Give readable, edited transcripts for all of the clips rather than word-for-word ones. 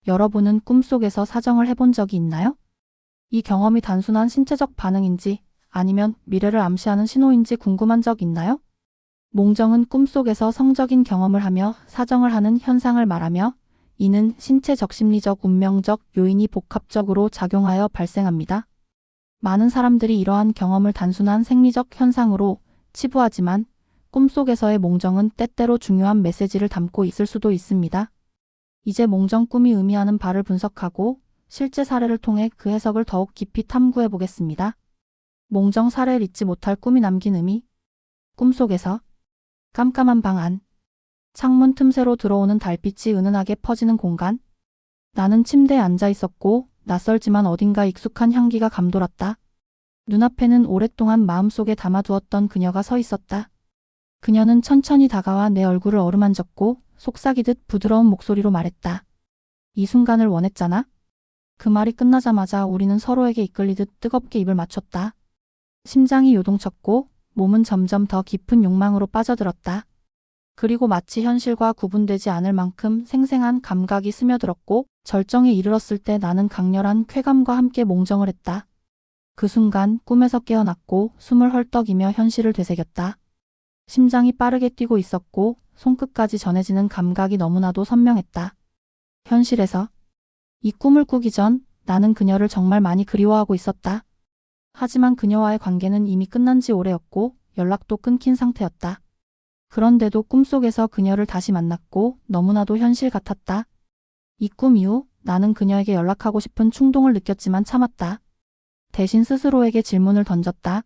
여러분은 꿈속에서 사정을 해본 적이 있나요? 이 경험이 단순한 신체적 반응인지 아니면 미래를 암시하는 신호인지 궁금한 적 있나요? 몽정은 꿈속에서 성적인 경험을 하며 사정을 하는 현상을 말하며 이는 신체적, 심리적, 운명적 요인이 복합적으로 작용하여 발생합니다. 많은 사람들이 이러한 경험을 단순한 생리적 현상으로 치부하지만 꿈속에서의 몽정은 때때로 중요한 메시지를 담고 있을 수도 있습니다. 이제 몽정 꿈이 의미하는 바를 분석하고 실제 사례를 통해 그 해석을 더욱 깊이 탐구해 보겠습니다. 몽정 사례를 잊지 못할 꿈이 남긴 의미. 꿈속에서 깜깜한 방 안. 창문 틈새로 들어오는 달빛이 은은하게 퍼지는 공간. 나는 침대에 앉아 있었고 낯설지만 어딘가 익숙한 향기가 감돌았다. 눈앞에는 오랫동안 마음속에 담아두었던 그녀가 서 있었다. 그녀는 천천히 다가와 내 얼굴을 어루만졌고 속삭이듯 부드러운 목소리로 말했다. 이 순간을 원했잖아? 그 말이 끝나자마자 우리는 서로에게 이끌리듯 뜨겁게 입을 맞췄다. 심장이 요동쳤고 몸은 점점 더 깊은 욕망으로 빠져들었다. 그리고 마치 현실과 구분되지 않을 만큼 생생한 감각이 스며들었고 절정에 이르렀을 때 나는 강렬한 쾌감과 함께 몽정을 했다. 그 순간 꿈에서 깨어났고 숨을 헐떡이며 현실을 되새겼다. 심장이 빠르게 뛰고 있었고 손끝까지 전해지는 감각이 너무나도 선명했다. 현실에서 이 꿈을 꾸기 전 나는 그녀를 정말 많이 그리워하고 있었다. 하지만 그녀와의 관계는 이미 끝난 지 오래였고 연락도 끊긴 상태였다. 그런데도 꿈속에서 그녀를 다시 만났고 너무나도 현실 같았다. 이 꿈 이후 나는 그녀에게 연락하고 싶은 충동을 느꼈지만 참았다. 대신 스스로에게 질문을 던졌다.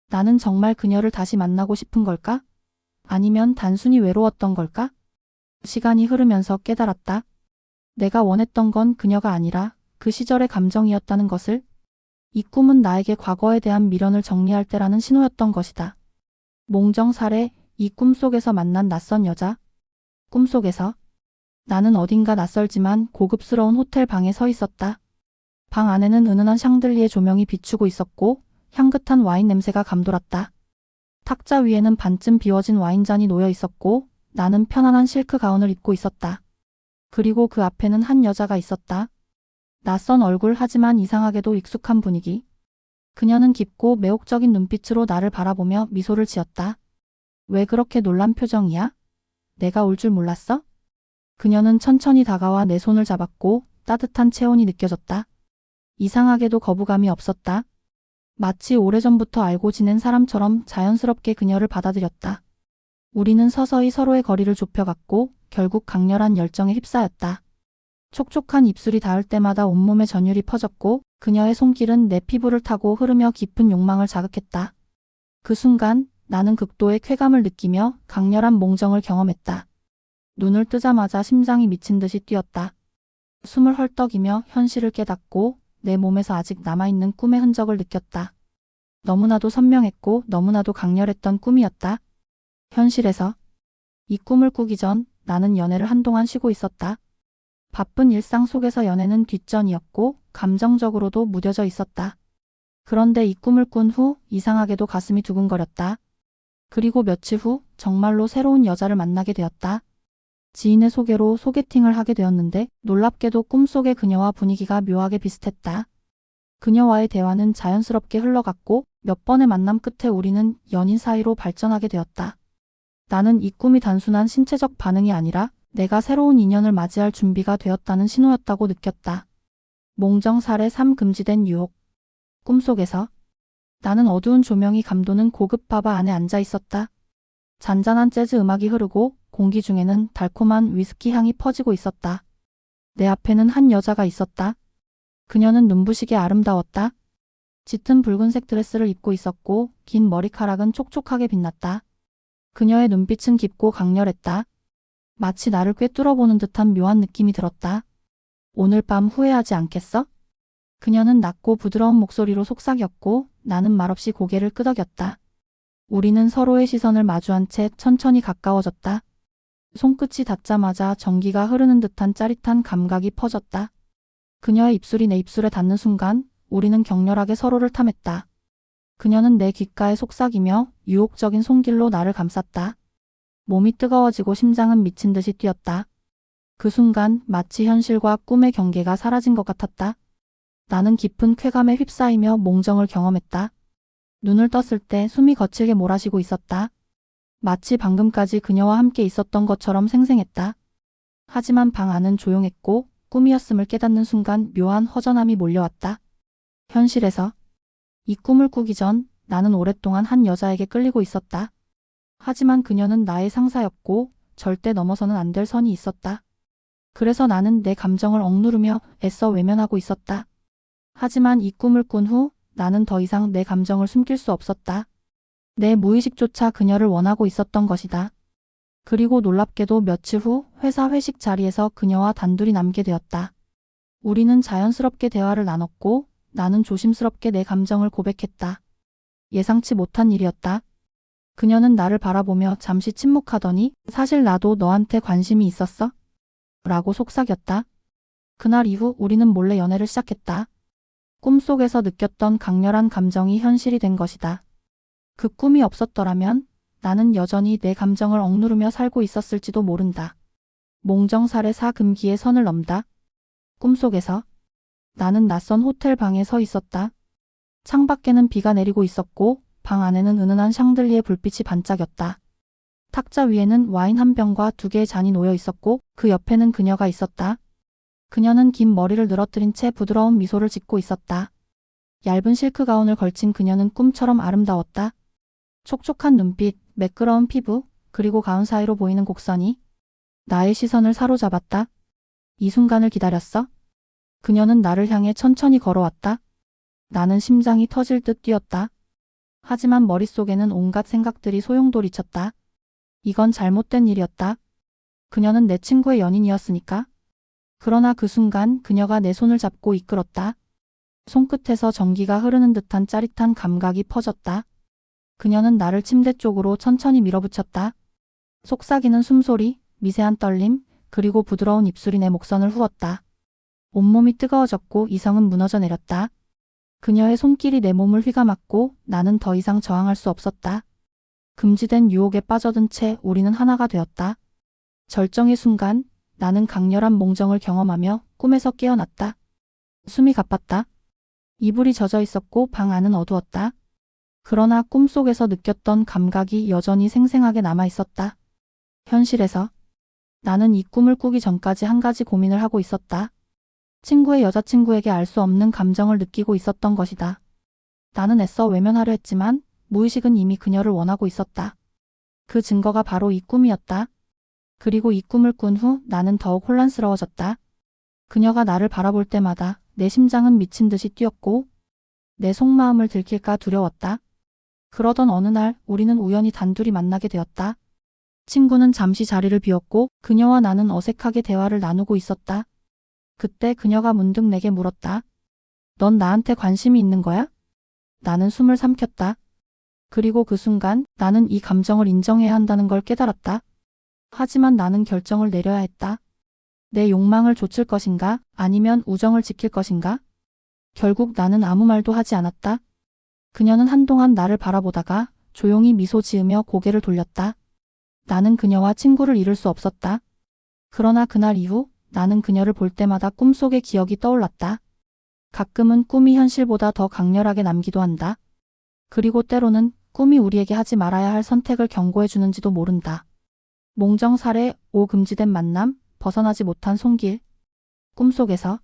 나는 정말 그녀를 다시 만나고 싶은 걸까? 아니면 단순히 외로웠던 걸까? 시간이 흐르면서 깨달았다. 내가 원했던 건 그녀가 아니라 그 시절의 감정이었다는 것을. 이 꿈은 나에게 과거에 대한 미련을 정리할 때라는 신호였던 것이다. 몽정 사례. 이 꿈속에서 만난 낯선 여자. 꿈속에서 나는 어딘가 낯설지만 고급스러운 호텔 방에 서 있었다. 방 안에는 은은한 샹들리에 조명이 비추고 있었고 향긋한 와인 냄새가 감돌았다. 탁자 위에는 반쯤 비워진 와인잔이 놓여 있었고 나는 편안한 실크 가운을 입고 있었다. 그리고 그 앞에는 한 여자가 있었다. 낯선 얼굴 하지만 이상하게도 익숙한 분위기. 그녀는 깊고 매혹적인 눈빛으로 나를 바라보며 미소를 지었다. 왜 그렇게 놀란 표정이야? 내가 올 줄 몰랐어? 그녀는 천천히 다가와 내 손을 잡았고 따뜻한 체온이 느껴졌다. 이상하게도 거부감이 없었다. 마치 오래전부터 알고 지낸 사람처럼 자연스럽게 그녀를 받아들였다. 우리는 서서히 서로의 거리를 좁혀갔고 결국 강렬한 열정에 휩싸였다. 촉촉한 입술이 닿을 때마다 온몸에 전율이 퍼졌고 그녀의 손길은 내 피부를 타고 흐르며 깊은 욕망을 자극했다. 그 순간 나는 극도의 쾌감을 느끼며 강렬한 몽정을 경험했다. 눈을 뜨자마자 심장이 미친 듯이 뛰었다. 숨을 헐떡이며 현실을 깨닫고 내 몸에서 아직 남아있는 꿈의 흔적을 느꼈다. 너무나도 선명했고 너무나도 강렬했던 꿈이었다. 현실에서 이 꿈을 꾸기 전 나는 연애를 한동안 쉬고 있었다. 바쁜 일상 속에서 연애는 뒷전이었고 감정적으로도 무뎌져 있었다. 그런데 이 꿈을 꾼 후 이상하게도 가슴이 두근거렸다. 그리고 며칠 후 정말로 새로운 여자를 만나게 되었다. 지인의 소개로 소개팅을 하게 되었는데 놀랍게도 꿈속의 그녀와 분위기가 묘하게 비슷했다. 그녀와의 대화는 자연스럽게 흘러갔고 몇 번의 만남 끝에 우리는 연인 사이로 발전하게 되었다. 나는 이 꿈이 단순한 신체적 반응이 아니라 내가 새로운 인연을 맞이할 준비가 되었다는 신호였다고 느꼈다. 몽정 사례 3. 금지된 유혹. 꿈속에서 나는 어두운 조명이 감도는 고급 바바 안에 앉아 있었다. 잔잔한 재즈 음악이 흐르고 공기 중에는 달콤한 위스키 향이 퍼지고 있었다. 내 앞에는 한 여자가 있었다. 그녀는 눈부시게 아름다웠다. 짙은 붉은색 드레스를 입고 있었고 긴 머리카락은 촉촉하게 빛났다. 그녀의 눈빛은 깊고 강렬했다. 마치 나를 꿰뚫어보는 듯한 묘한 느낌이 들었다. 오늘 밤 후회하지 않겠어? 그녀는 낮고 부드러운 목소리로 속삭였고 나는 말없이 고개를 끄덕였다. 우리는 서로의 시선을 마주한 채 천천히 가까워졌다. 손끝이 닿자마자 전기가 흐르는 듯한 짜릿한 감각이 퍼졌다. 그녀의 입술이 내 입술에 닿는 순간 우리는 격렬하게 서로를 탐했다. 그녀는 내 귓가에 속삭이며 유혹적인 손길로 나를 감쌌다. 몸이 뜨거워지고 심장은 미친 듯이 뛰었다. 그 순간 마치 현실과 꿈의 경계가 사라진 것 같았다. 나는 깊은 쾌감에 휩싸이며 몽정을 경험했다. 눈을 떴을 때 숨이 거칠게 몰아쉬고 있었다. 마치 방금까지 그녀와 함께 있었던 것처럼 생생했다. 하지만 방 안은 조용했고 꿈이었음을 깨닫는 순간 묘한 허전함이 몰려왔다. 현실에서 이 꿈을 꾸기 전 나는 오랫동안 한 여자에게 끌리고 있었다. 하지만 그녀는 나의 상사였고 절대 넘어서는 안 될 선이 있었다. 그래서 나는 내 감정을 억누르며 애써 외면하고 있었다. 하지만 이 꿈을 꾼 후 나는 더 이상 내 감정을 숨길 수 없었다. 내 무의식조차 그녀를 원하고 있었던 것이다. 그리고 놀랍게도 며칠 후 회사 회식 자리에서 그녀와 단둘이 남게 되었다. 우리는 자연스럽게 대화를 나눴고 나는 조심스럽게 내 감정을 고백했다. 예상치 못한 일이었다. 그녀는 나를 바라보며 잠시 침묵하더니 사실 나도 너한테 관심이 있었어? 라고 속삭였다. 그날 이후 우리는 몰래 연애를 시작했다. 꿈속에서 느꼈던 강렬한 감정이 현실이 된 것이다. 그 꿈이 없었더라면 나는 여전히 내 감정을 억누르며 살고 있었을지도 모른다. 몽정살해 사금기의 선을 넘다. 꿈속에서 나는 낯선 호텔 방에 서 있었다. 창밖에는 비가 내리고 있었고 방 안에는 은은한 샹들리에 불빛이 반짝였다. 탁자 위에는 와인 한 병과 2개의 잔이 놓여 있었고 그 옆에는 그녀가 있었다. 그녀는 긴 머리를 늘어뜨린 채 부드러운 미소를 짓고 있었다. 얇은 실크 가운을 걸친 그녀는 꿈처럼 아름다웠다. 촉촉한 눈빛, 매끄러운 피부, 그리고 가운 사이로 보이는 곡선이 나의 시선을 사로잡았다. 이 순간을 기다렸어. 그녀는 나를 향해 천천히 걸어왔다. 나는 심장이 터질 듯 뛰었다. 하지만 머릿속에는 온갖 생각들이 소용돌이쳤다. 이건 잘못된 일이었다. 그녀는 내 친구의 연인이었으니까. 그러나 그 순간 그녀가 내 손을 잡고 이끌었다. 손끝에서 전기가 흐르는 듯한 짜릿한 감각이 퍼졌다. 그녀는 나를 침대 쪽으로 천천히 밀어붙였다. 속삭이는 숨소리, 미세한 떨림, 그리고 부드러운 입술이 내 목선을 후었다. 온몸이 뜨거워졌고 이성은 무너져 내렸다. 그녀의 손길이 내 몸을 휘감았고 나는 더 이상 저항할 수 없었다. 금지된 유혹에 빠져든 채 우리는 하나가 되었다. 절정의 순간 나는 강렬한 몽정을 경험하며 꿈에서 깨어났다. 숨이 가팠다. 이불이 젖어 있었고 방 안은 어두웠다. 그러나 꿈속에서 느꼈던 감각이 여전히 생생하게 남아 있었다. 현실에서 나는 이 꿈을 꾸기 전까지 한 가지 고민을 하고 있었다. 친구의 여자친구에게 알 수 없는 감정을 느끼고 있었던 것이다. 나는 애써 외면하려 했지만 무의식은 이미 그녀를 원하고 있었다. 그 증거가 바로 이 꿈이었다. 그리고 이 꿈을 꾼 후 나는 더욱 혼란스러워졌다. 그녀가 나를 바라볼 때마다 내 심장은 미친 듯이 뛰었고 내 속마음을 들킬까 두려웠다. 그러던 어느 날 우리는 우연히 단둘이 만나게 되었다. 친구는 잠시 자리를 비웠고 그녀와 나는 어색하게 대화를 나누고 있었다. 그때 그녀가 문득 내게 물었다. 넌 나한테 관심이 있는 거야? 나는 숨을 삼켰다. 그리고 그 순간 나는 이 감정을 인정해야 한다는 걸 깨달았다. 하지만 나는 결정을 내려야 했다. 내 욕망을 좇을 것인가 아니면 우정을 지킬 것인가? 결국 나는 아무 말도 하지 않았다. 그녀는 한동안 나를 바라보다가 조용히 미소 지으며 고개를 돌렸다. 나는 그녀와 친구를 이룰 수 없었다. 그러나 그날 이후 나는 그녀를 볼 때마다 꿈속의 기억이 떠올랐다. 가끔은 꿈이 현실보다 더 강렬하게 남기도 한다. 그리고 때로는 꿈이 우리에게 하지 말아야 할 선택을 경고해 주는지도 모른다. 몽정살해, 금지된 만남, 벗어나지 못한 손길. 꿈속에서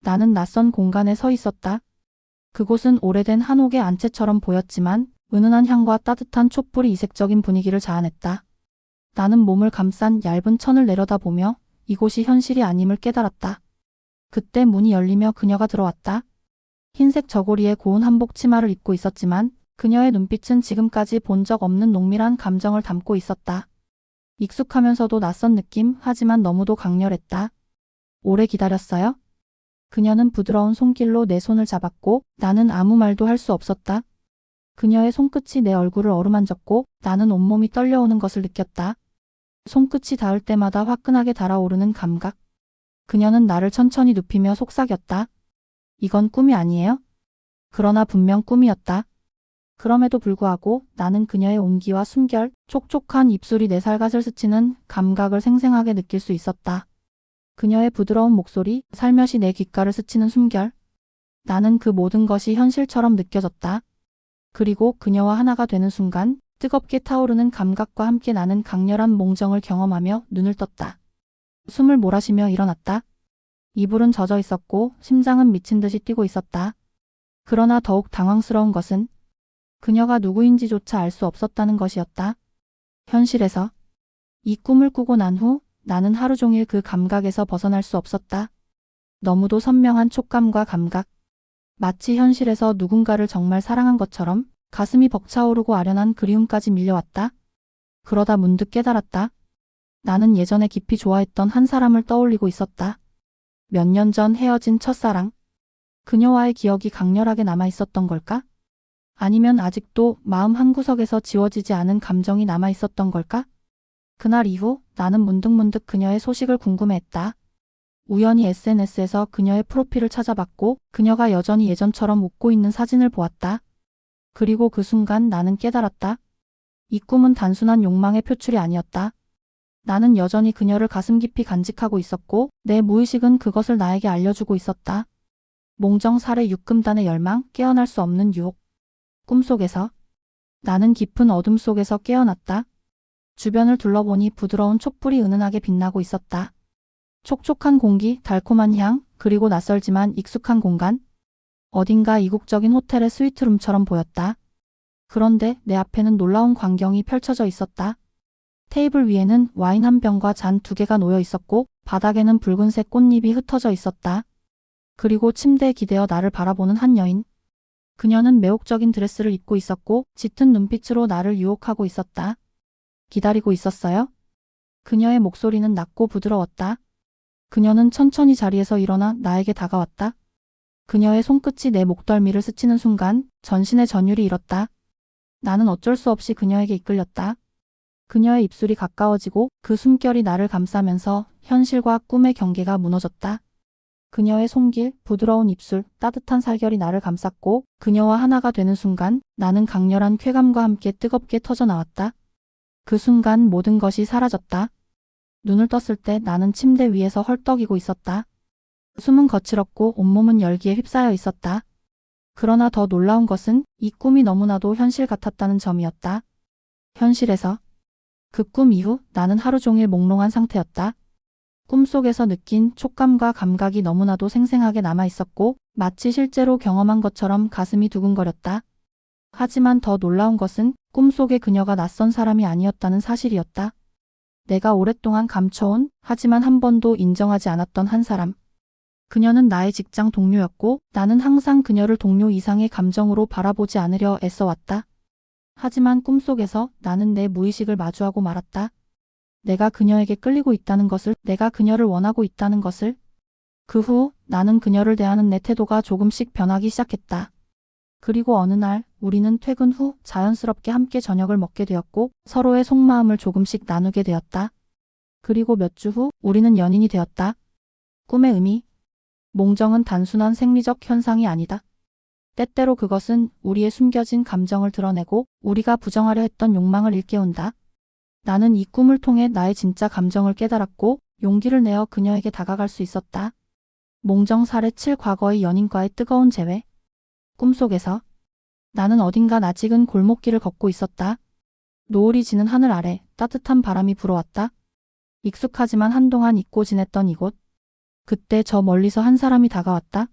나는 낯선 공간에 서 있었다. 그곳은 오래된 한옥의 안채처럼 보였지만 은은한 향과 따뜻한 촛불이 이색적인 분위기를 자아냈다. 나는 몸을 감싼 얇은 천을 내려다보며 이곳이 현실이 아님을 깨달았다. 그때 문이 열리며 그녀가 들어왔다. 흰색 저고리에 고운 한복 치마를 입고 있었지만 그녀의 눈빛은 지금까지 본 적 없는 농밀한 감정을 담고 있었다. 익숙하면서도 낯선 느낌, 하지만 너무도 강렬했다. 오래 기다렸어요? 그녀는 부드러운 손길로 내 손을 잡았고 나는 아무 말도 할 수 없었다. 그녀의 손끝이 내 얼굴을 어루만졌고 나는 온몸이 떨려오는 것을 느꼈다. 손끝이 닿을 때마다 화끈하게 달아오르는 감각. 그녀는 나를 천천히 눕히며 속삭였다. 이건 꿈이 아니에요? 그러나 분명 꿈이었다. 그럼에도 불구하고 나는 그녀의 온기와 숨결, 촉촉한 입술이 내 살갗을 스치는 감각을 생생하게 느낄 수 있었다. 그녀의 부드러운 목소리, 살며시 내 귓가를 스치는 숨결. 나는 그 모든 것이 현실처럼 느껴졌다. 그리고 그녀와 하나가 되는 순간 뜨겁게 타오르는 감각과 함께 나는 강렬한 몽정을 경험하며 눈을 떴다. 숨을 몰아쉬며 일어났다. 이불은 젖어 있었고 심장은 미친 듯이 뛰고 있었다. 그러나 더욱 당황스러운 것은 그녀가 누구인지조차 알 수 없었다는 것이었다. 현실에서 이 꿈을 꾸고 난 후 나는 하루 종일 그 감각에서 벗어날 수 없었다. 너무도 선명한 촉감과 감각. 마치 현실에서 누군가를 정말 사랑한 것처럼 가슴이 벅차오르고 아련한 그리움까지 밀려왔다. 그러다 문득 깨달았다. 나는 예전에 깊이 좋아했던 한 사람을 떠올리고 있었다. 몇 년 전 헤어진 첫사랑. 그녀와의 기억이 강렬하게 남아 있었던 걸까? 아니면 아직도 마음 한구석에서 지워지지 않은 감정이 남아 있었던 걸까? 그날 이후 나는 문득문득 그녀의 소식을 궁금해했다. 우연히 SNS에서 그녀의 프로필을 찾아봤고 그녀가 여전히 예전처럼 웃고 있는 사진을 보았다. 그리고 그 순간 나는 깨달았다. 이 꿈은 단순한 욕망의 표출이 아니었다. 나는 여전히 그녀를 가슴 깊이 간직하고 있었고 내 무의식은 그것을 나에게 알려주고 있었다. 몽정 살해 육금단의 열망, 깨어날 수 없는 유혹. 꿈속에서 나는 깊은 어둠 속에서 깨어났다. 주변을 둘러보니 부드러운 촛불이 은은하게 빛나고 있었다. 촉촉한 공기, 달콤한 향, 그리고 낯설지만 익숙한 공간. 어딘가 이국적인 호텔의 스위트룸처럼 보였다. 그런데 내 앞에는 놀라운 광경이 펼쳐져 있었다. 테이블 위에는 와인 한 병과 잔 두 개가 놓여 있었고 바닥에는 붉은색 꽃잎이 흩어져 있었다. 그리고 침대에 기대어 나를 바라보는 한 여인. 그녀는 매혹적인 드레스를 입고 있었고 짙은 눈빛으로 나를 유혹하고 있었다. 기다리고 있었어요? 그녀의 목소리는 낮고 부드러웠다. 그녀는 천천히 자리에서 일어나 나에게 다가왔다. 그녀의 손끝이 내 목덜미를 스치는 순간 전신의 전율이 일었다. 나는 어쩔 수 없이 그녀에게 이끌렸다. 그녀의 입술이 가까워지고 그 숨결이 나를 감싸면서 현실과 꿈의 경계가 무너졌다. 그녀의 손길, 부드러운 입술, 따뜻한 살결이 나를 감쌌고 그녀와 하나가 되는 순간 나는 강렬한 쾌감과 함께 뜨겁게 터져나왔다. 그 순간 모든 것이 사라졌다. 눈을 떴을 때 나는 침대 위에서 헐떡이고 있었다. 숨은 거칠었고 온몸은 열기에 휩싸여 있었다. 그러나 더 놀라운 것은 이 꿈이 너무나도 현실 같았다는 점이었다. 현실에서 그 꿈 이후 나는 하루 종일 몽롱한 상태였다. 꿈속에서 느낀 촉감과 감각이 너무나도 생생하게 남아 있었고 마치 실제로 경험한 것처럼 가슴이 두근거렸다. 하지만 더 놀라운 것은 꿈속의 그녀가 낯선 사람이 아니었다는 사실이었다. 내가 오랫동안 감춰온 하지만 한 번도 인정하지 않았던 한 사람. 그녀는 나의 직장 동료였고 나는 항상 그녀를 동료 이상의 감정으로 바라보지 않으려 애써왔다. 하지만 꿈속에서 나는 내 무의식을 마주하고 말았다. 내가 그녀에게 끌리고 있다는 것을, 내가 그녀를 원하고 있다는 것을. 그 후 나는 그녀를 대하는 내 태도가 조금씩 변하기 시작했다. 그리고 어느 날 우리는 퇴근 후 자연스럽게 함께 저녁을 먹게 되었고 서로의 속마음을 조금씩 나누게 되었다. 그리고 몇 주 후 우리는 연인이 되었다. 꿈의 의미. 몽정은 단순한 생리적 현상이 아니다. 때때로 그것은 우리의 숨겨진 감정을 드러내고 우리가 부정하려 했던 욕망을 일깨운다. 나는 이 꿈을 통해 나의 진짜 감정을 깨달았고 용기를 내어 그녀에게 다가갈 수 있었다. 몽정 살해 7 과거의 연인과의 뜨거운 재회. 꿈속에서 나는 어딘가 낯익은 골목길을 걷고 있었다. 노을이 지는 하늘 아래 따뜻한 바람이 불어왔다. 익숙하지만 한동안 잊고 지냈던 이곳. 그때 저 멀리서 한 사람이 다가왔다.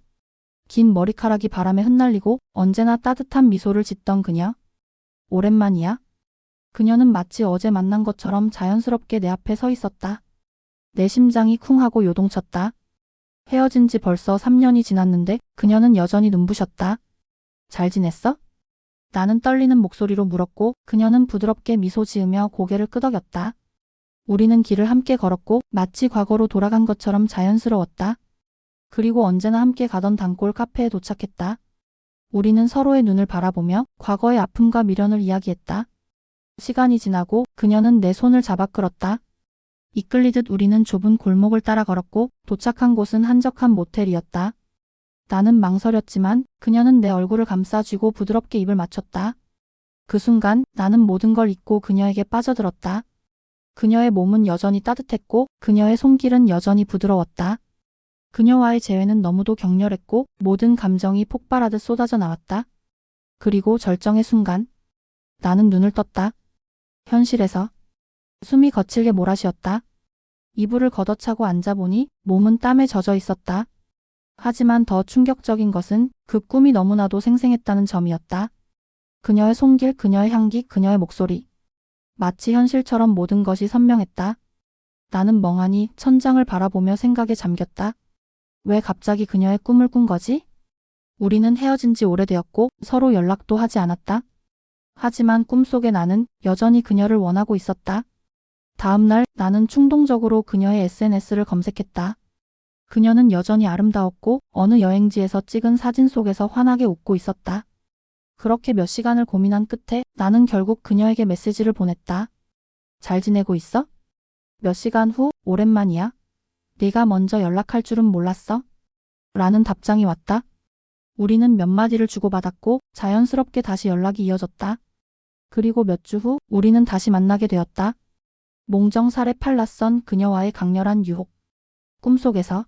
긴 머리카락이 바람에 흩날리고 언제나 따뜻한 미소를 짓던 그녀. 오랜만이야. 그녀는 마치 어제 만난 것처럼 자연스럽게 내 앞에 서 있었다. 내 심장이 쿵하고 요동쳤다. 헤어진 지 벌써 3년이 지났는데 그녀는 여전히 눈부셨다. 잘 지냈어? 나는 떨리는 목소리로 물었고 그녀는 부드럽게 미소 지으며 고개를 끄덕였다. 우리는 길을 함께 걸었고 마치 과거로 돌아간 것처럼 자연스러웠다. 그리고 언제나 함께 가던 단골 카페에 도착했다. 우리는 서로의 눈을 바라보며 과거의 아픔과 미련을 이야기했다. 시간이 지나고 그녀는 내 손을 잡아 끌었다. 이끌리듯 우리는 좁은 골목을 따라 걸었고 도착한 곳은 한적한 모텔이었다. 나는 망설였지만 그녀는 내 얼굴을 감싸쥐고 부드럽게 입을 맞췄다. 그 순간 나는 모든 걸 잊고 그녀에게 빠져들었다. 그녀의 몸은 여전히 따뜻했고 그녀의 손길은 여전히 부드러웠다. 그녀와의 재회는 너무도 격렬했고 모든 감정이 폭발하듯 쏟아져 나왔다. 그리고 절정의 순간 나는 눈을 떴다. 현실에서 숨이 거칠게 몰아쉬었다. 이불을 걷어차고 앉아보니 몸은 땀에 젖어 있었다. 하지만 더 충격적인 것은 그 꿈이 너무나도 생생했다는 점이었다. 그녀의 손길, 그녀의 향기, 그녀의 목소리. 마치 현실처럼 모든 것이 선명했다. 나는 멍하니 천장을 바라보며 생각에 잠겼다. 왜 갑자기 그녀의 꿈을 꾼 거지? 우리는 헤어진 지 오래되었고 서로 연락도 하지 않았다. 하지만 꿈속에 나는 여전히 그녀를 원하고 있었다. 다음 날 나는 충동적으로 그녀의 SNS를 검색했다. 그녀는 여전히 아름다웠고 어느 여행지에서 찍은 사진 속에서 환하게 웃고 있었다. 그렇게 몇 시간을 고민한 끝에 나는 결국 그녀에게 메시지를 보냈다. 잘 지내고 있어? 몇 시간 후, 오랜만이야. 네가 먼저 연락할 줄은 몰랐어. 라는 답장이 왔다. 우리는 몇 마디를 주고받았고 자연스럽게 다시 연락이 이어졌다. 그리고 몇 주 후 우리는 다시 만나게 되었다. 몽정살에 팔낯선 그녀와의 강렬한 유혹. 꿈속에서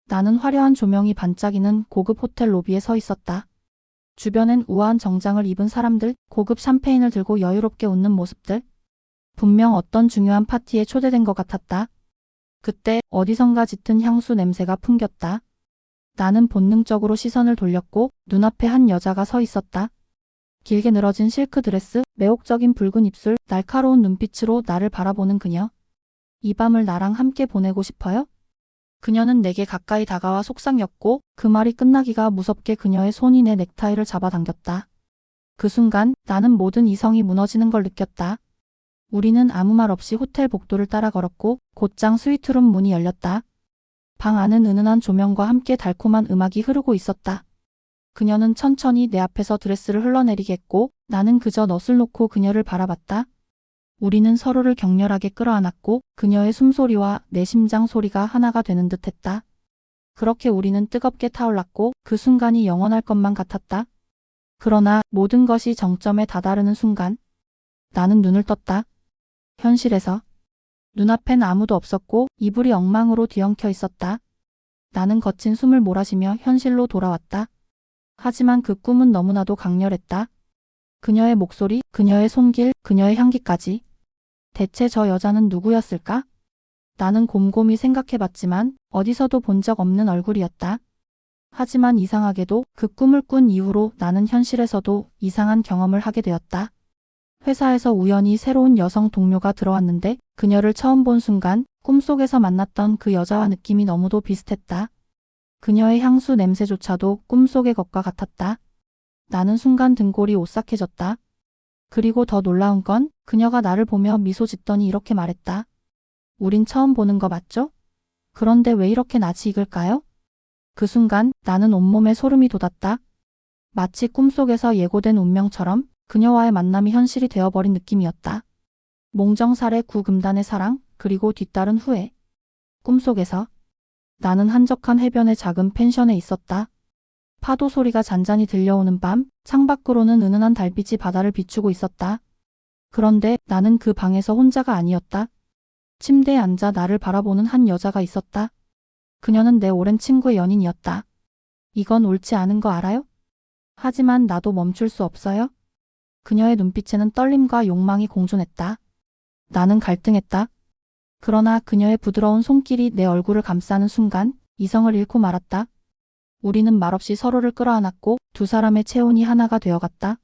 나는 화려한 조명이 반짝이는 고급 호텔 로비에 서 있었다. 주변엔 우아한 정장을 입은 사람들, 고급 샴페인을 들고 여유롭게 웃는 모습들. 분명 어떤 중요한 파티에 초대된 것 같았다. 그때 어디선가 짙은 향수 냄새가 풍겼다. 나는 본능적으로 시선을 돌렸고 눈앞에 한 여자가 서 있었다. 길게 늘어진 실크 드레스, 매혹적인 붉은 입술, 날카로운 눈빛으로 나를 바라보는 그녀. 이 밤을 나랑 함께 보내고 싶어요? 그녀는 내게 가까이 다가와 속삭였고 그 말이 끝나기가 무섭게 그녀의 손이 내 넥타이를 잡아당겼다. 그 순간 나는 모든 이성이 무너지는 걸 느꼈다. 우리는 아무 말 없이 호텔 복도를 따라 걸었고 곧장 스위트룸 문이 열렸다. 방 안은 은은한 조명과 함께 달콤한 음악이 흐르고 있었다. 그녀는 천천히 내 앞에서 드레스를 흘러내리게 했고 나는 그저 넛을 놓고 그녀를 바라봤다. 우리는 서로를 격렬하게 끌어안았고 그녀의 숨소리와 내 심장 소리가 하나가 되는 듯 했다. 그렇게 우리는 뜨겁게 타올랐고 그 순간이 영원할 것만 같았다. 그러나 모든 것이 정점에 다다르는 순간 나는 눈을 떴다. 현실에서 눈앞엔 아무도 없었고 이불이 엉망으로 뒤엉켜 있었다. 나는 거친 숨을 몰아쉬며 현실로 돌아왔다. 하지만 그 꿈은 너무나도 강렬했다. 그녀의 목소리, 그녀의 손길, 그녀의 향기까지. 대체 저 여자는 누구였을까? 나는 곰곰이 생각해봤지만 어디서도 본 적 없는 얼굴이었다. 하지만 이상하게도 그 꿈을 꾼 이후로 나는 현실에서도 이상한 경험을 하게 되었다. 회사에서 우연히 새로운 여성 동료가 들어왔는데 그녀를 처음 본 순간 꿈속에서 만났던 그 여자와 느낌이 너무도 비슷했다. 그녀의 향수 냄새조차도 꿈속의 것과 같았다. 나는 순간 등골이 오싹해졌다. 그리고 더 놀라운 건 그녀가 나를 보며 미소 짓더니 이렇게 말했다. 우린 처음 보는 거 맞죠? 그런데 왜 이렇게 낯이 익을까요? 그 순간 나는 온몸에 소름이 돋았다. 마치 꿈속에서 예고된 운명처럼 그녀와의 만남이 현실이 되어버린 느낌이었다. 몽정살의 구금단의 사랑, 그리고 뒤따른 후회. 꿈속에서 나는 한적한 해변의 작은 펜션에 있었다. 파도 소리가 잔잔히 들려오는 밤, 창밖으로는 은은한 달빛이 바다를 비추고 있었다. 그런데 나는 그 방에서 혼자가 아니었다. 침대에 앉아 나를 바라보는 한 여자가 있었다. 그녀는 내 오랜 친구의 연인이었다. 이건 옳지 않은 거 알아요? 하지만 나도 멈출 수 없어요. 그녀의 눈빛에는 떨림과 욕망이 공존했다. 나는 갈등했다. 그러나 그녀의 부드러운 손길이 내 얼굴을 감싸는 순간 이성을 잃고 말았다. 우리는 말없이 서로를 끌어안았고 두 사람의 체온이 하나가 되어갔다.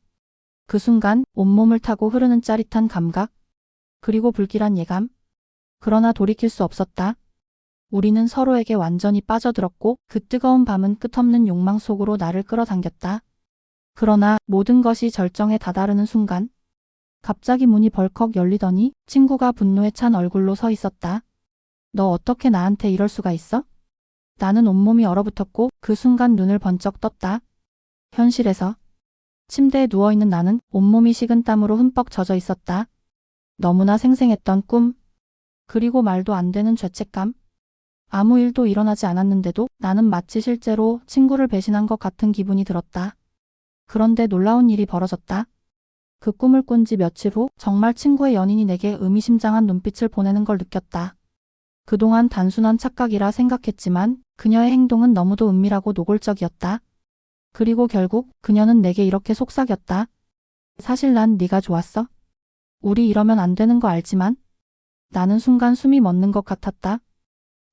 그 순간 온몸을 타고 흐르는 짜릿한 감각, 그리고 불길한 예감. 그러나 돌이킬 수 없었다. 우리는 서로에게 완전히 빠져들었고 그 뜨거운 밤은 끝없는 욕망 속으로 나를 끌어당겼다. 그러나 모든 것이 절정에 다다르는 순간 갑자기 문이 벌컥 열리더니 친구가 분노에 찬 얼굴로 서 있었다. 너 어떻게 나한테 이럴 수가 있어? 나는 온몸이 얼어붙었고 그 순간 눈을 번쩍 떴다. 현실에서 침대에 누워있는 나는 온몸이 식은 땀으로 흠뻑 젖어 있었다. 너무나 생생했던 꿈, 그리고 말도 안 되는 죄책감. 아무 일도 일어나지 않았는데도 나는 마치 실제로 친구를 배신한 것 같은 기분이 들었다. 그런데 놀라운 일이 벌어졌다. 그 꿈을 꾼 지 며칠 후 정말 친구의 연인이 내게 의미심장한 눈빛을 보내는 걸 느꼈다. 그동안 단순한 착각이라 생각했지만 그녀의 행동은 너무도 은밀하고 노골적이었다. 그리고 결국 그녀는 내게 이렇게 속삭였다. 사실 난 네가 좋았어. 우리 이러면 안 되는 거 알지만. 나는 순간 숨이 멎는 것 같았다.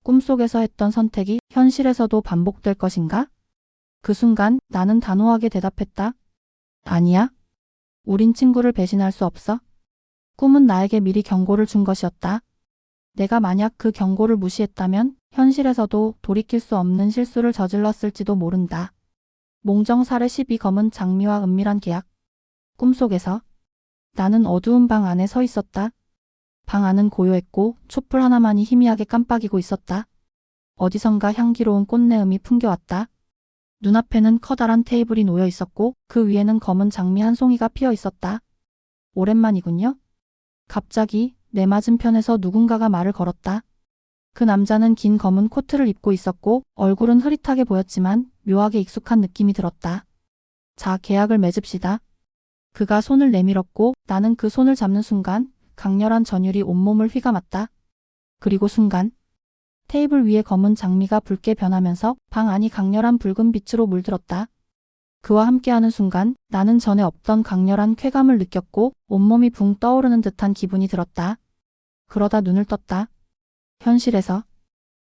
꿈속에서 했던 선택이 현실에서도 반복될 것인가? 그 순간 나는 단호하게 대답했다. 아니야. 우린 친구를 배신할 수 없어. 꿈은 나에게 미리 경고를 준 것이었다. 내가 만약 그 경고를 무시했다면 현실에서도 돌이킬 수 없는 실수를 저질렀을지도 모른다. 몽정살해 12검은 장미와 은밀한 계약. 꿈속에서 나는 어두운 방 안에 서 있었다. 방 안은 고요했고 촛불 하나만이 희미하게 깜빡이고 있었다. 어디선가 향기로운 꽃내음이 풍겨왔다. 눈앞에는 커다란 테이블이 놓여 있었고 그 위에는 검은 장미 한 송이가 피어 있었다. 오랜만이군요. 갑자기 내 맞은편에서 누군가가 말을 걸었다. 그 남자는 긴 검은 코트를 입고 있었고 얼굴은 흐릿하게 보였지만 묘하게 익숙한 느낌이 들었다. 자, 계약을 맺읍시다. 그가 손을 내밀었고 나는 그 손을 잡는 순간 강렬한 전율이 온몸을 휘감았다. 그리고 순간 테이블 위의 검은 장미가 붉게 변하면서 방 안이 강렬한 붉은 빛으로 물들었다. 그와 함께하는 순간 나는 전에 없던 강렬한 쾌감을 느꼈고 온몸이 붕 떠오르는 듯한 기분이 들었다. 그러다 눈을 떴다. 현실에서.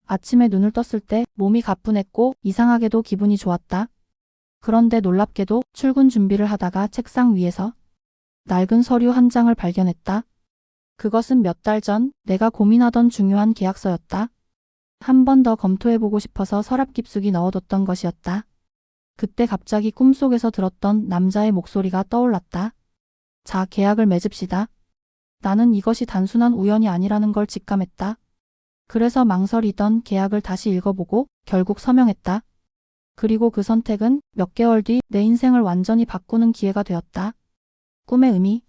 아침에 눈을 떴을 때 몸이 가뿐했고 이상하게도 기분이 좋았다. 그런데 놀랍게도 출근 준비를 하다가 책상 위에서 낡은 서류 한 장을 발견했다. 그것은 몇 달 전 내가 고민하던 중요한 계약서였다. 한 번 더 검토해보고 싶어서 서랍 깊숙이 넣어뒀던 것이었다. 그때 갑자기 꿈속에서 들었던 남자의 목소리가 떠올랐다. 자, 계약을 맺읍시다. 나는 이것이 단순한 우연이 아니라는 걸 직감했다. 그래서 망설이던 계약을 다시 읽어보고 결국 서명했다. 그리고 그 선택은 몇 개월 뒤 내 인생을 완전히 바꾸는 기회가 되었다. 꿈의 의미.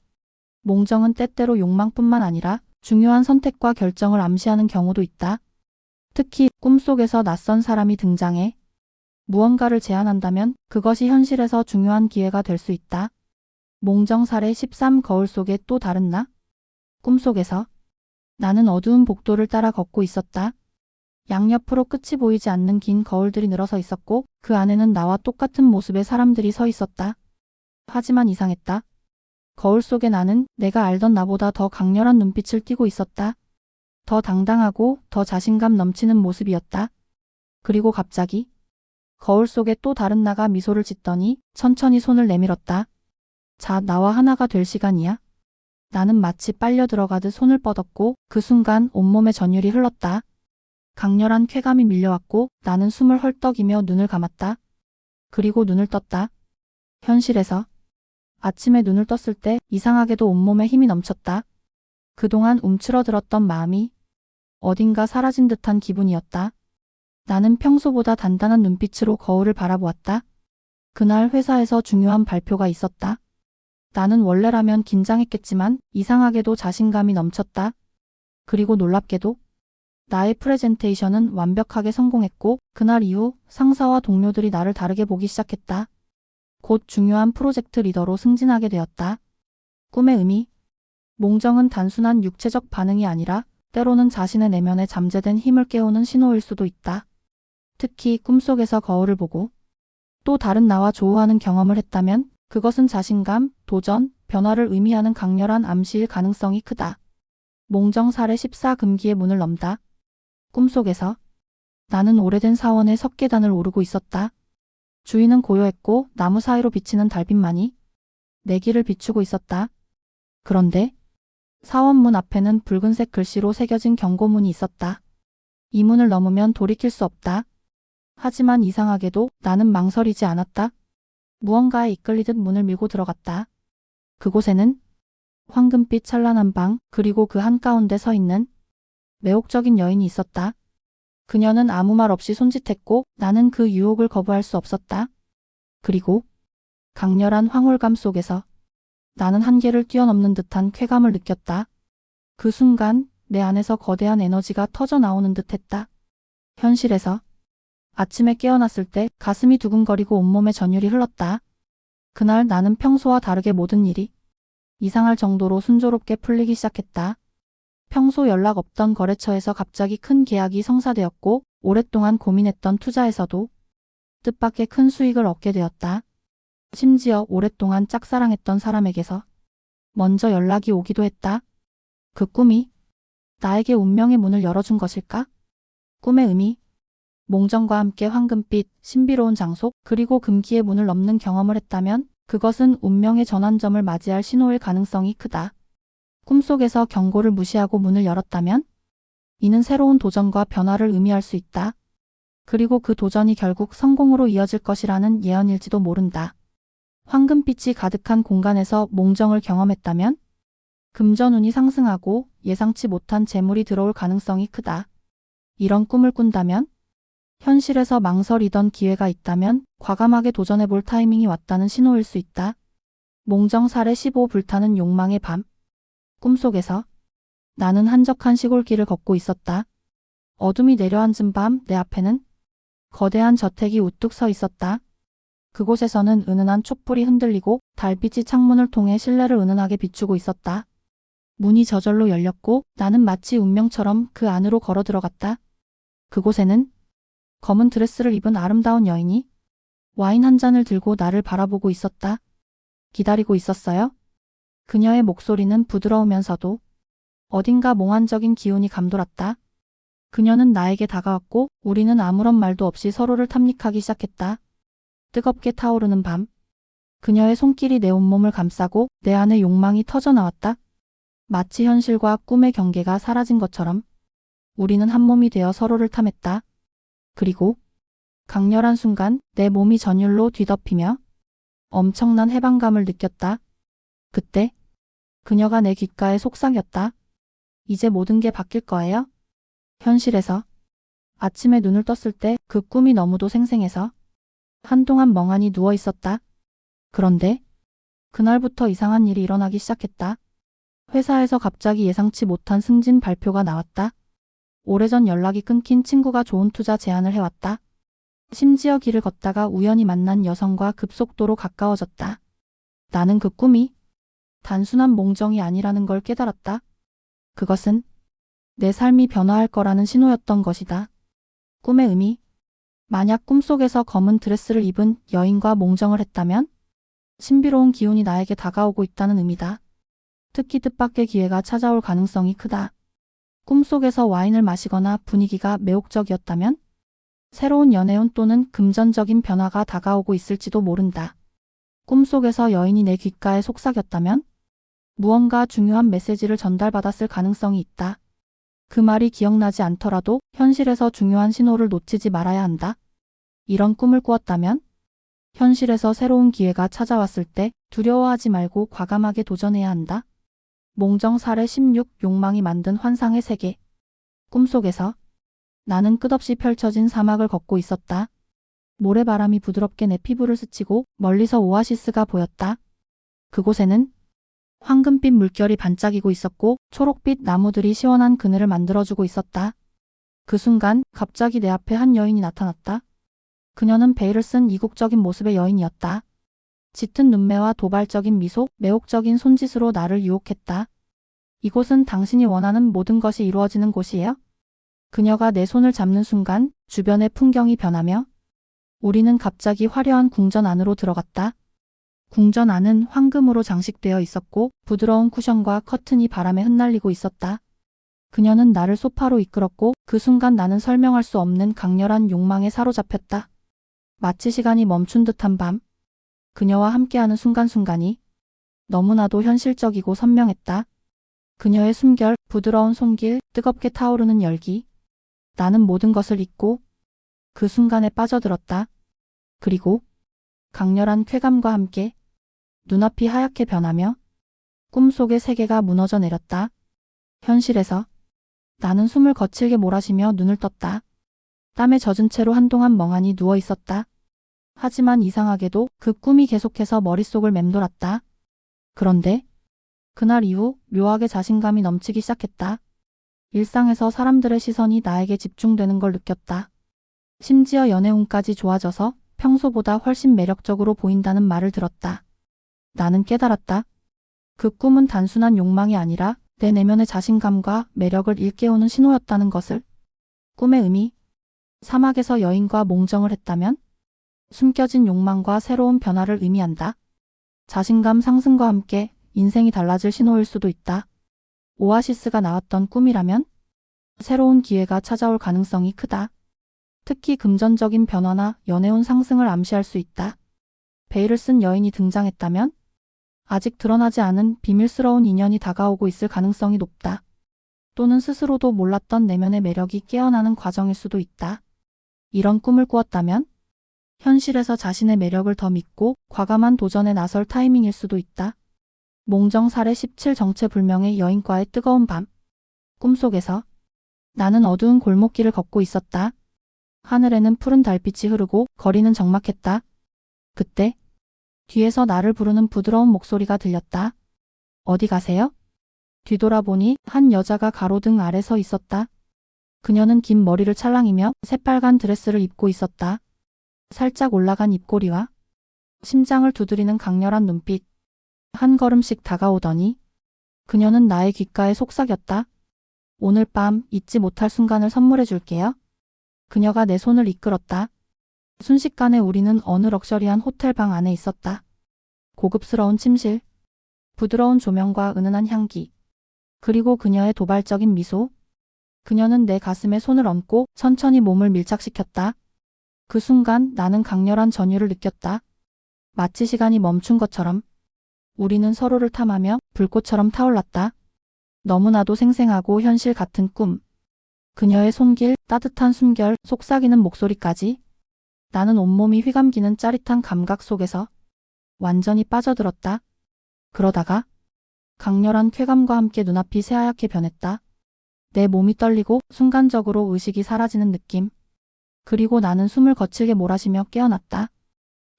몽정은 때때로 욕망뿐만 아니라 중요한 선택과 결정을 암시하는 경우도 있다. 특히 꿈속에서 낯선 사람이 등장해 무언가를 제안한다면 그것이 현실에서 중요한 기회가 될 수 있다. 몽정살해 13 거울 속에 또 다른 나? 꿈속에서 나는 어두운 복도를 따라 걷고 있었다. 양옆으로 끝이 보이지 않는 긴 거울들이 늘어서 있었고 그 안에는 나와 똑같은 모습의 사람들이 서 있었다. 하지만 이상했다. 거울 속에 나는 내가 알던 나보다 더 강렬한 눈빛을 띠고 있었다. 더 당당하고 더 자신감 넘치는 모습이었다. 그리고 갑자기 거울 속에 또 다른 나가 미소를 짓더니 천천히 손을 내밀었다. 자, 나와 하나가 될 시간이야. 나는 마치 빨려 들어가듯 손을 뻗었고 그 순간 온몸에 전율이 흘렀다. 강렬한 쾌감이 밀려왔고 나는 숨을 헐떡이며 눈을 감았다. 그리고 눈을 떴다. 현실에서. 아침에 눈을 떴을 때 이상하게도 온몸에 힘이 넘쳤다. 그동안 움츠러들었던 마음이 어딘가 사라진 듯한 기분이었다. 나는 평소보다 단단한 눈빛으로 거울을 바라보았다. 그날 회사에서 중요한 발표가 있었다. 나는 원래라면 긴장했겠지만 이상하게도 자신감이 넘쳤다. 그리고 놀랍게도 나의 프레젠테이션은 완벽하게 성공했고 그날 이후 상사와 동료들이 나를 다르게 보기 시작했다. 곧 중요한 프로젝트 리더로 승진하게 되었다. 꿈의 의미. 몽정은 단순한 육체적 반응이 아니라 때로는 자신의 내면에 잠재된 힘을 깨우는 신호일 수도 있다. 특히 꿈속에서 거울을 보고 또 다른 나와 조우하는 경험을 했다면 그것은 자신감, 도전, 변화를 의미하는 강렬한 암시일 가능성이 크다. 몽정살해 14금기의 문을 넘다. 꿈속에서 나는 오래된 사원의 석계단을 오르고 있었다. 주위는 고요했고 나무 사이로 비치는 달빛만이 내 길을 비추고 있었다. 그런데 사원 문 앞에는 붉은색 글씨로 새겨진 경고문이 있었다. 이 문을 넘으면 돌이킬 수 없다. 하지만 이상하게도 나는 망설이지 않았다. 무언가에 이끌리듯 문을 밀고 들어갔다. 그곳에는 황금빛 찬란한 방 그리고 그 한가운데 서 있는 매혹적인 여인이 있었다. 그녀는 아무 말 없이 손짓했고 나는 그 유혹을 거부할 수 없었다. 그리고 강렬한 황홀감 속에서 나는 한계를 뛰어넘는 듯한 쾌감을 느꼈다. 그 순간 내 안에서 거대한 에너지가 터져 나오는 듯했다. 현실에서 아침에 깨어났을 때 가슴이 두근거리고 온몸에 전율이 흘렀다. 그날 나는 평소와 다르게 모든 일이 이상할 정도로 순조롭게 풀리기 시작했다. 평소 연락 없던 거래처에서 갑자기 큰 계약이 성사되었고 오랫동안 고민했던 투자에서도 뜻밖의 큰 수익을 얻게 되었다. 심지어 오랫동안 짝사랑했던 사람에게서 먼저 연락이 오기도 했다. 그 꿈이 나에게 운명의 문을 열어준 것일까? 꿈의 의미, 몽정과 함께 황금빛, 신비로운 장소, 그리고 금기의 문을 넘는 경험을 했다면 그것은 운명의 전환점을 맞이할 신호일 가능성이 크다. 꿈속에서 경고를 무시하고 문을 열었다면 이는 새로운 도전과 변화를 의미할 수 있다. 그리고 그 도전이 결국 성공으로 이어질 것이라는 예언일지도 모른다. 황금빛이 가득한 공간에서 몽정을 경험했다면 금전운이 상승하고 예상치 못한 재물이 들어올 가능성이 크다. 이런 꿈을 꾼다면 현실에서 망설이던 기회가 있다면 과감하게 도전해볼 타이밍이 왔다는 신호일 수 있다. 몽정 사례 15 불타는 욕망의 밤. 꿈속에서 나는 한적한 시골길을 걷고 있었다. 어둠이 내려앉은 밤 내 앞에는 거대한 저택이 우뚝 서 있었다. 그곳에서는 은은한 촛불이 흔들리고 달빛이 창문을 통해 실내를 은은하게 비추고 있었다. 문이 저절로 열렸고 나는 마치 운명처럼 그 안으로 걸어 들어갔다. 그곳에는 검은 드레스를 입은 아름다운 여인이 와인 한 잔을 들고 나를 바라보고 있었다. 기다리고 있었어요? 그녀의 목소리는 부드러우면서도 어딘가 몽환적인 기운이 감돌았다. 그녀는 나에게 다가왔고 우리는 아무런 말도 없이 서로를 탐닉하기 시작했다. 뜨겁게 타오르는 밤. 그녀의 손길이 내 온몸을 감싸고 내 안의 욕망이 터져나왔다. 마치 현실과 꿈의 경계가 사라진 것처럼 우리는 한 몸이 되어 서로를 탐했다. 그리고 강렬한 순간 내 몸이 전율로 뒤덮이며 엄청난 해방감을 느꼈다. 그때 그녀가 내 귓가에 속삭였다. 이제 모든 게 바뀔 거예요. 현실에서 아침에 눈을 떴을 때 그 꿈이 너무도 생생해서 한동안 멍하니 누워 있었다. 그런데 그날부터 이상한 일이 일어나기 시작했다. 회사에서 갑자기 예상치 못한 승진 발표가 나왔다. 오래전 연락이 끊긴 친구가 좋은 투자 제안을 해왔다. 심지어 길을 걷다가 우연히 만난 여성과 급속도로 가까워졌다. 나는 그 꿈이 단순한 몽정이 아니라는 걸 깨달았다. 그것은 내 삶이 변화할 거라는 신호였던 것이다. 꿈의 의미. 만약 꿈속에서 검은 드레스를 입은 여인과 몽정을 했다면 신비로운 기운이 나에게 다가오고 있다는 의미다. 특히 뜻밖의 기회가 찾아올 가능성이 크다. 꿈속에서 와인을 마시거나 분위기가 매혹적이었다면 새로운 연애운 또는 금전적인 변화가 다가오고 있을지도 모른다. 꿈속에서 여인이 내 귓가에 속삭였다면 무언가 중요한 메시지를 전달받았을 가능성이 있다. 그 말이 기억나지 않더라도 현실에서 중요한 신호를 놓치지 말아야 한다. 이런 꿈을 꾸었다면 현실에서 새로운 기회가 찾아왔을 때 두려워하지 말고 과감하게 도전해야 한다. 몽정 사례 16 욕망이 만든 환상의 세계. 꿈속에서 나는 끝없이 펼쳐진 사막을 걷고 있었다. 모래바람이 부드럽게 내 피부를 스치고 멀리서 오아시스가 보였다. 그곳에는 황금빛 물결이 반짝이고 있었고 초록빛 나무들이 시원한 그늘을 만들어주고 있었다. 그 순간 갑자기 내 앞에 한 여인이 나타났다. 그녀는 베일을 쓴 이국적인 모습의 여인이었다. 짙은 눈매와 도발적인 미소, 매혹적인 손짓으로 나를 유혹했다. 이곳은 당신이 원하는 모든 것이 이루어지는 곳이에요? 그녀가 내 손을 잡는 순간 주변의 풍경이 변하며 우리는 갑자기 화려한 궁전 안으로 들어갔다. 궁전 안은 황금으로 장식되어 있었고 부드러운 쿠션과 커튼이 바람에 흩날리고 있었다. 그녀는 나를 소파로 이끌었고 그 순간 나는 설명할 수 없는 강렬한 욕망에 사로잡혔다. 마치 시간이 멈춘 듯한 밤. 그녀와 함께하는 순간순간이 너무나도 현실적이고 선명했다. 그녀의 숨결, 부드러운 손길, 뜨겁게 타오르는 열기. 나는 모든 것을 잊고 그 순간에 빠져들었다. 그리고 강렬한 쾌감과 함께 눈앞이 하얗게 변하며 꿈속의 세계가 무너져 내렸다. 현실에서 나는 숨을 거칠게 몰아쉬며 눈을 떴다. 땀에 젖은 채로 한동안 멍하니 누워 있었다. 하지만 이상하게도 그 꿈이 계속해서 머릿속을 맴돌았다. 그런데 그날 이후 묘하게 자신감이 넘치기 시작했다. 일상에서 사람들의 시선이 나에게 집중되는 걸 느꼈다. 심지어 연애운까지 좋아져서 평소보다 훨씬 매력적으로 보인다는 말을 들었다. 나는 깨달았다. 그 꿈은 단순한 욕망이 아니라 내 내면의 자신감과 매력을 일깨우는 신호였다는 것을. 꿈의 의미. 사막에서 여인과 몽정을 했다면 숨겨진 욕망과 새로운 변화를 의미한다. 자신감 상승과 함께 인생이 달라질 신호일 수도 있다. 오아시스가 나왔던 꿈이라면 새로운 기회가 찾아올 가능성이 크다. 특히 금전적인 변화나 연애운 상승을 암시할 수 있다. 베일을 쓴 여인이 등장했다면 아직 드러나지 않은 비밀스러운 인연이 다가오고 있을 가능성이 높다. 또는 스스로도 몰랐던 내면의 매력이 깨어나는 과정일 수도 있다. 이런 꿈을 꾸었다면 현실에서 자신의 매력을 더 믿고 과감한 도전에 나설 타이밍일 수도 있다. 몽정 사례 17 정체불명의 여인과의 뜨거운 밤. 꿈속에서 나는 어두운 골목길을 걷고 있었다. 하늘에는 푸른 달빛이 흐르고 거리는 적막했다. 그때 뒤에서 나를 부르는 부드러운 목소리가 들렸다. 어디 가세요? 뒤돌아보니 한 여자가 가로등 아래 서 있었다. 그녀는 긴 머리를 찰랑이며 새빨간 드레스를 입고 있었다. 살짝 올라간 입꼬리와 심장을 두드리는 강렬한 눈빛. 한 걸음씩 다가오더니 그녀는 나의 귓가에 속삭였다. 오늘 밤 잊지 못할 순간을 선물해 줄게요. 그녀가 내 손을 이끌었다. 순식간에 우리는 어느 럭셔리한 호텔 방 안에 있었다. 고급스러운 침실, 부드러운 조명과 은은한 향기, 그리고 그녀의 도발적인 미소. 그녀는 내 가슴에 손을 얹고 천천히 몸을 밀착시켰다. 그 순간 나는 강렬한 전율을 느꼈다. 마치 시간이 멈춘 것처럼. 우리는 서로를 탐하며 불꽃처럼 타올랐다. 너무나도 생생하고 현실 같은 꿈. 그녀의 손길, 따뜻한 숨결, 속삭이는 목소리까지. 나는 온몸이 휘감기는 짜릿한 감각 속에서 완전히 빠져들었다. 그러다가 강렬한 쾌감과 함께 눈앞이 새하얗게 변했다. 내 몸이 떨리고 순간적으로 의식이 사라지는 느낌. 그리고 나는 숨을 거칠게 몰아쉬며 깨어났다.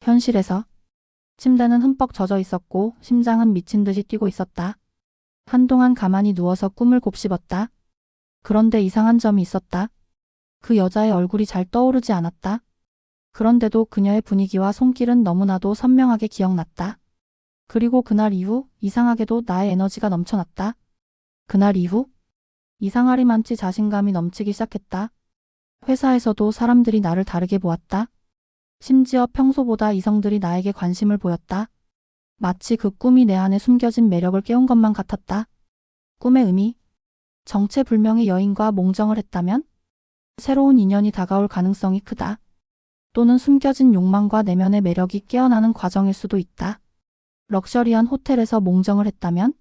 현실에서 침대는 흠뻑 젖어 있었고 심장은 미친 듯이 뛰고 있었다. 한동안 가만히 누워서 꿈을 곱씹었다. 그런데 이상한 점이 있었다. 그 여자의 얼굴이 잘 떠오르지 않았다. 그런데도 그녀의 분위기와 손길은 너무나도 선명하게 기억났다. 그리고 그날 이후 이상하게도 나의 에너지가 넘쳐났다. 그날 이후 이상하리만치 자신감이 넘치기 시작했다. 회사에서도 사람들이 나를 다르게 보았다. 심지어 평소보다 이성들이 나에게 관심을 보였다. 마치 그 꿈이 내 안에 숨겨진 매력을 깨운 것만 같았다. 꿈의 의미. 정체불명의 여인과 몽정을 했다면 새로운 인연이 다가올 가능성이 크다. 또는 숨겨진 욕망과 내면의 매력이 깨어나는 과정일 수도 있다. 럭셔리한 호텔에서 몽정을 했다면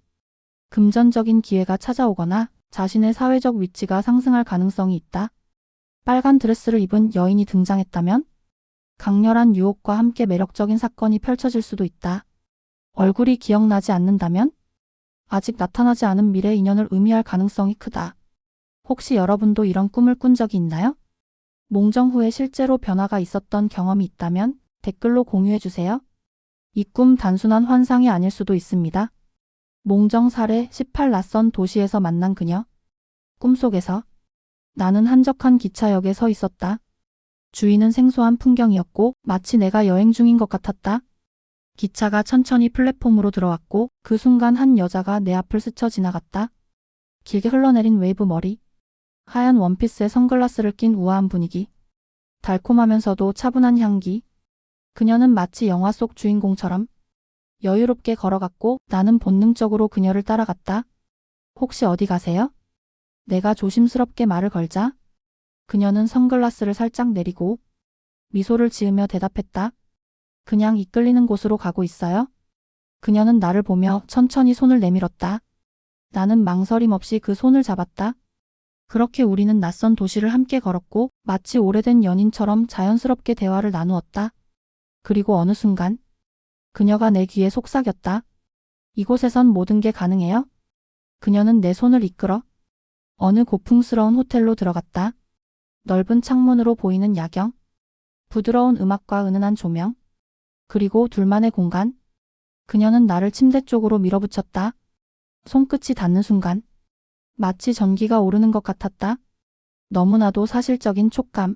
금전적인 기회가 찾아오거나 자신의 사회적 위치가 상승할 가능성이 있다. 빨간 드레스를 입은 여인이 등장했다면 강렬한 유혹과 함께 매력적인 사건이 펼쳐질 수도 있다. 얼굴이 기억나지 않는다면 아직 나타나지 않은 미래 인연을 의미할 가능성이 크다. 혹시 여러분도 이런 꿈을 꾼 적이 있나요? 몽정 후에 실제로 변화가 있었던 경험이 있다면 댓글로 공유해주세요. 이 꿈 단순한 환상이 아닐 수도 있습니다. 몽정 사례 18 낯선 도시에서 만난 그녀. 꿈속에서 나는 한적한 기차역에 서 있었다. 주위는 생소한 풍경이었고 마치 내가 여행 중인 것 같았다. 기차가 천천히 플랫폼으로 들어왔고 그 순간 한 여자가 내 앞을 스쳐 지나갔다. 길게 흘러내린 웨이브 머리, 하얀 원피스에 선글라스를 낀 우아한 분위기, 달콤하면서도 차분한 향기. 그녀는 마치 영화 속 주인공처럼 여유롭게 걸어갔고 나는 본능적으로 그녀를 따라갔다. 혹시 어디 가세요? 내가 조심스럽게 말을 걸자 그녀는 선글라스를 살짝 내리고 미소를 지으며 대답했다. 그냥 이끌리는 곳으로 가고 있어요. 그녀는 나를 보며 천천히 손을 내밀었다. 나는 망설임 없이 그 손을 잡았다. 그렇게 우리는 낯선 도시를 함께 걸었고 마치 오래된 연인처럼 자연스럽게 대화를 나누었다. 그리고 어느 순간 그녀가 내 귀에 속삭였다. 이곳에선 모든 게 가능해요? 그녀는 내 손을 이끌어 어느 고풍스러운 호텔로 들어갔다. 넓은 창문으로 보이는 야경, 부드러운 음악과 은은한 조명, 그리고 둘만의 공간. 그녀는 나를 침대 쪽으로 밀어붙였다. 손끝이 닿는 순간 마치 전기가 오르는 것 같았다. 너무나도 사실적인 촉감,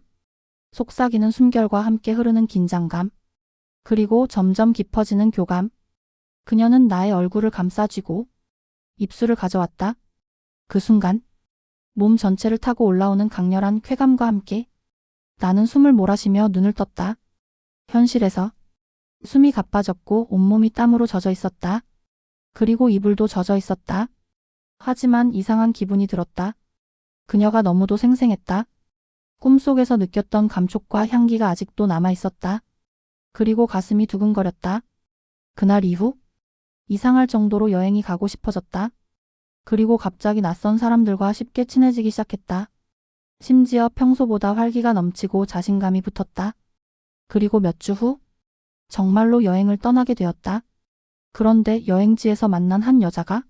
속삭이는 숨결과 함께 흐르는 긴장감, 그리고 점점 깊어지는 교감. 그녀는 나의 얼굴을 감싸쥐고 입술을 가져왔다. 그 순간 몸 전체를 타고 올라오는 강렬한 쾌감과 함께 나는 숨을 몰아쉬며 눈을 떴다. 현실에서 숨이 가빠졌고 온몸이 땀으로 젖어 있었다. 그리고 이불도 젖어 있었다. 하지만 이상한 기분이 들었다. 그녀가 너무도 생생했다. 꿈속에서 느꼈던 감촉과 향기가 아직도 남아 있었다. 그리고 가슴이 두근거렸다. 그날 이후 이상할 정도로 여행이 가고 싶어졌다. 그리고 갑자기 낯선 사람들과 쉽게 친해지기 시작했다. 심지어 평소보다 활기가 넘치고 자신감이 붙었다. 그리고 몇 주 후 정말로 여행을 떠나게 되었다. 그런데 여행지에서 만난 한 여자가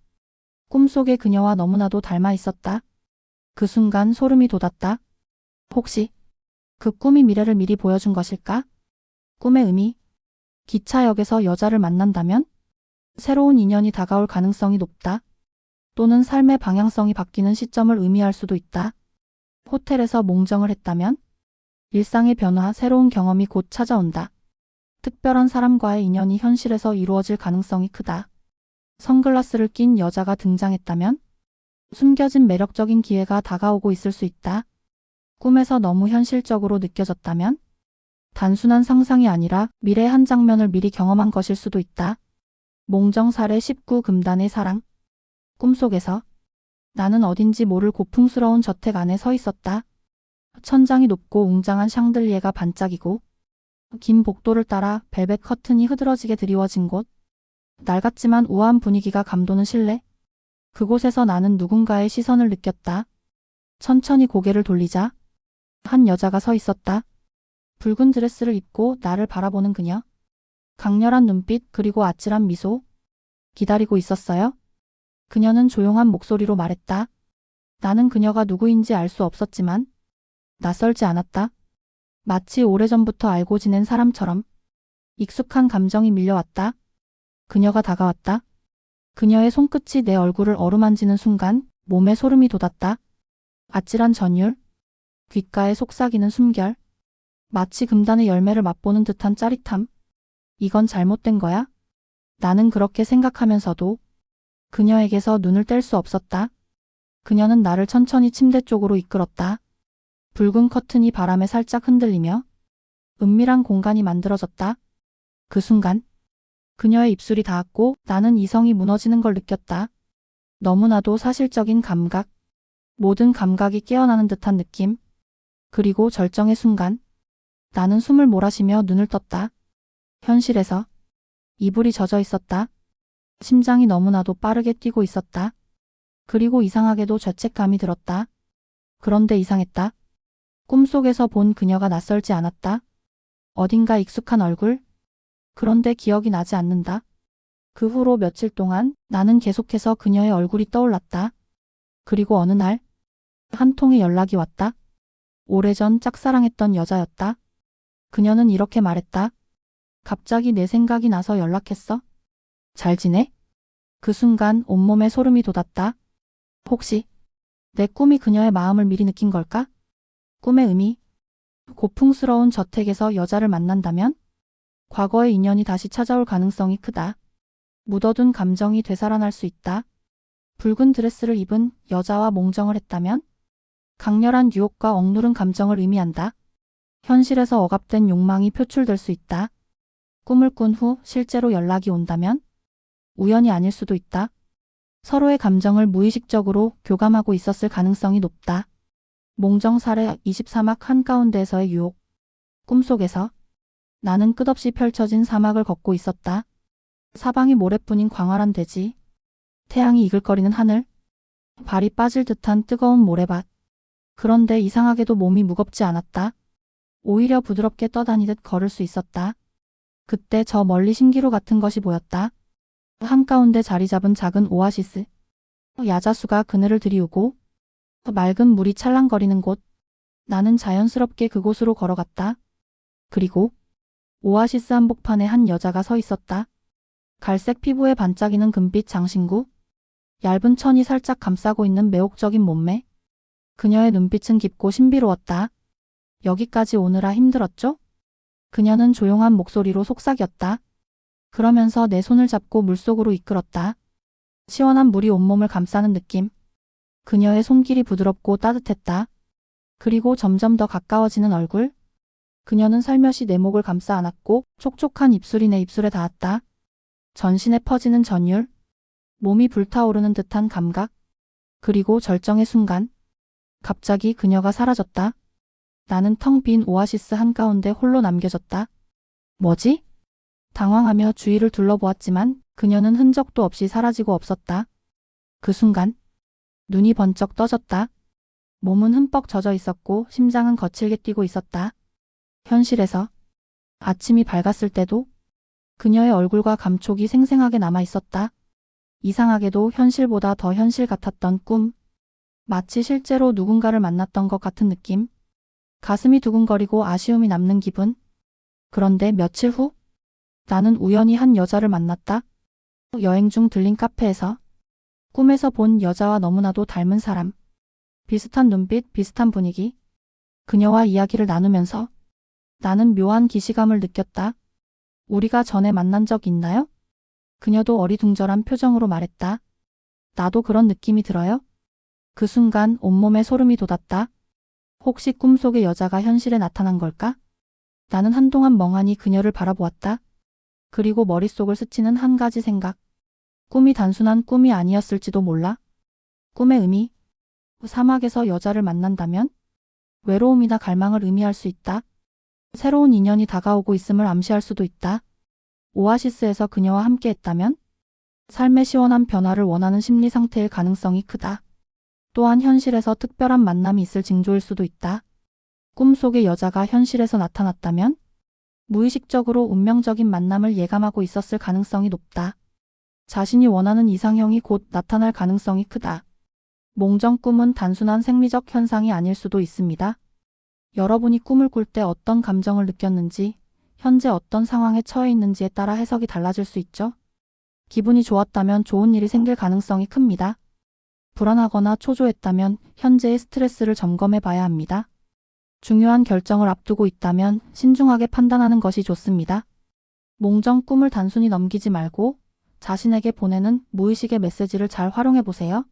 꿈속의 그녀와 너무나도 닮아 있었다. 그 순간 소름이 돋았다. 혹시 그 꿈이 미래를 미리 보여준 것일까? 꿈의 의미. 기차역에서 여자를 만난다면 새로운 인연이 다가올 가능성이 높다. 또는 삶의 방향성이 바뀌는 시점을 의미할 수도 있다. 호텔에서 몽정을 했다면 일상의 변화, 새로운 경험이 곧 찾아온다. 특별한 사람과의 인연이 현실에서 이루어질 가능성이 크다. 선글라스를 낀 여자가 등장했다면 숨겨진 매력적인 기회가 다가오고 있을 수 있다. 꿈에서 너무 현실적으로 느껴졌다면 단순한 상상이 아니라 미래의 한 장면을 미리 경험한 것일 수도 있다. 몽정 사례 19 금단의 사랑. 꿈속에서 나는 어딘지 모를 고풍스러운 저택 안에 서 있었다. 천장이 높고 웅장한 샹들리에가 반짝이고 긴 복도를 따라 벨벳 커튼이 흐드러지게 드리워진 곳. 낡았지만 우아한 분위기가 감도는 실내. 그곳에서 나는 누군가의 시선을 느꼈다. 천천히 고개를 돌리자 한 여자가 서 있었다. 붉은 드레스를 입고 나를 바라보는 그녀. 강렬한 눈빛 그리고 아찔한 미소. 기다리고 있었어요? 그녀는 조용한 목소리로 말했다. 나는 그녀가 누구인지 알 수 없었지만 낯설지 않았다. 마치 오래전부터 알고 지낸 사람처럼 익숙한 감정이 밀려왔다. 그녀가 다가왔다. 그녀의 손끝이 내 얼굴을 어루만지는 순간 몸에 소름이 돋았다. 아찔한 전율, 귓가에 속삭이는 숨결, 마치 금단의 열매를 맛보는 듯한 짜릿함. 이건 잘못된 거야? 나는 그렇게 생각하면서도 그녀에게서 눈을 뗄 수 없었다. 그녀는 나를 천천히 침대 쪽으로 이끌었다. 붉은 커튼이 바람에 살짝 흔들리며 은밀한 공간이 만들어졌다. 그 순간 그녀의 입술이 닿았고 나는 이성이 무너지는 걸 느꼈다. 너무나도 사실적인 감각, 모든 감각이 깨어나는 듯한 느낌. 그리고 절정의 순간 나는 숨을 몰아쉬며 눈을 떴다. 현실에서 이불이 젖어 있었다. 심장이 너무나도 빠르게 뛰고 있었다. 그리고 이상하게도 죄책감이 들었다. 그런데 이상했다. 꿈속에서 본 그녀가 낯설지 않았다. 어딘가 익숙한 얼굴? 그런데 기억이 나지 않는다. 그 후로 며칠 동안 나는 계속해서 그녀의 얼굴이 떠올랐다. 그리고 어느 날 한 통의 연락이 왔다. 오래전 짝사랑했던 여자였다. 그녀는 이렇게 말했다. 갑자기 내 생각이 나서 연락했어. 잘 지내? 그 순간 온몸에 소름이 돋았다. 혹시 내 꿈이 그녀의 마음을 미리 느낀 걸까? 꿈의 의미. 고풍스러운 저택에서 여자를 만난다면 과거의 인연이 다시 찾아올 가능성이 크다. 묻어둔 감정이 되살아날 수 있다. 붉은 드레스를 입은 여자와 몽정을 했다면 강렬한 유혹과 억누른 감정을 의미한다. 현실에서 억압된 욕망이 표출될 수 있다. 꿈을 꾼 후 실제로 연락이 온다면 우연이 아닐 수도 있다. 서로의 감정을 무의식적으로 교감하고 있었을 가능성이 높다. 몽정 사례 23막 한가운데에서의 유혹. 꿈속에서 나는 끝없이 펼쳐진 사막을 걷고 있었다. 사방이 모래뿐인 광활한 대지, 태양이 이글거리는 하늘, 발이 빠질 듯한 뜨거운 모래밭. 그런데 이상하게도 몸이 무겁지 않았다. 오히려 부드럽게 떠다니듯 걸을 수 있었다. 그때 저 멀리 신기루 같은 것이 보였다. 한가운데 자리 잡은 작은 오아시스. 야자수가 그늘을 드리우고 맑은 물이 찰랑거리는 곳. 나는 자연스럽게 그곳으로 걸어갔다. 그리고 오아시스 한복판에 한 여자가 서 있었다. 갈색 피부에 반짝이는 금빛 장신구, 얇은 천이 살짝 감싸고 있는 매혹적인 몸매. 그녀의 눈빛은 깊고 신비로웠다. 여기까지 오느라 힘들었죠? 그녀는 조용한 목소리로 속삭였다. 그러면서 내 손을 잡고 물속으로 이끌었다. 시원한 물이 온몸을 감싸는 느낌. 그녀의 손길이 부드럽고 따뜻했다. 그리고 점점 더 가까워지는 얼굴. 그녀는 살며시 내 목을 감싸 안았고 촉촉한 입술이 내 입술에 닿았다. 전신에 퍼지는 전율. 몸이 불타오르는 듯한 감각. 그리고 절정의 순간. 갑자기 그녀가 사라졌다. 나는 텅 빈 오아시스 한가운데 홀로 남겨졌다. 뭐지? 당황하며 주위를 둘러보았지만 그녀는 흔적도 없이 사라지고 없었다. 그 순간 눈이 번쩍 떠졌다. 몸은 흠뻑 젖어 있었고 심장은 거칠게 뛰고 있었다. 현실에서 아침이 밝았을 때도 그녀의 얼굴과 감촉이 생생하게 남아 있었다. 이상하게도 현실보다 더 현실 같았던 꿈. 마치 실제로 누군가를 만났던 것 같은 느낌. 가슴이 두근거리고 아쉬움이 남는 기분. 그런데 며칠 후 나는 우연히 한 여자를 만났다. 여행 중 들린 카페에서. 꿈에서 본 여자와 너무나도 닮은 사람. 비슷한 눈빛, 비슷한 분위기. 그녀와 이야기를 나누면서 나는 묘한 기시감을 느꼈다. 우리가 전에 만난 적 있나요? 그녀도 어리둥절한 표정으로 말했다. 나도 그런 느낌이 들어요. 그 순간 온몸에 소름이 돋았다. 혹시 꿈속의 여자가 현실에 나타난 걸까? 나는 한동안 멍하니 그녀를 바라보았다. 그리고 머릿속을 스치는 한 가지 생각. 꿈이 단순한 꿈이 아니었을지도 몰라. 꿈의 의미. 사막에서 여자를 만난다면 외로움이나 갈망을 의미할 수 있다. 새로운 인연이 다가오고 있음을 암시할 수도 있다. 오아시스에서 그녀와 함께했다면 삶의 시원한 변화를 원하는 심리 상태일 가능성이 크다. 또한 현실에서 특별한 만남이 있을 징조일 수도 있다. 꿈속의 여자가 현실에서 나타났다면 무의식적으로 운명적인 만남을 예감하고 있었을 가능성이 높다. 자신이 원하는 이상형이 곧 나타날 가능성이 크다. 몽정 꿈은 단순한 생리적 현상이 아닐 수도 있습니다. 여러분이 꿈을 꿀 때 어떤 감정을 느꼈는지, 현재 어떤 상황에 처해 있는지에 따라 해석이 달라질 수 있죠. 기분이 좋았다면 좋은 일이 생길 가능성이 큽니다. 불안하거나 초조했다면 현재의 스트레스를 점검해 봐야 합니다. 중요한 결정을 앞두고 있다면 신중하게 판단하는 것이 좋습니다. 몽정 꿈을 단순히 넘기지 말고 자신에게 보내는 무의식의 메시지를 잘 활용해 보세요.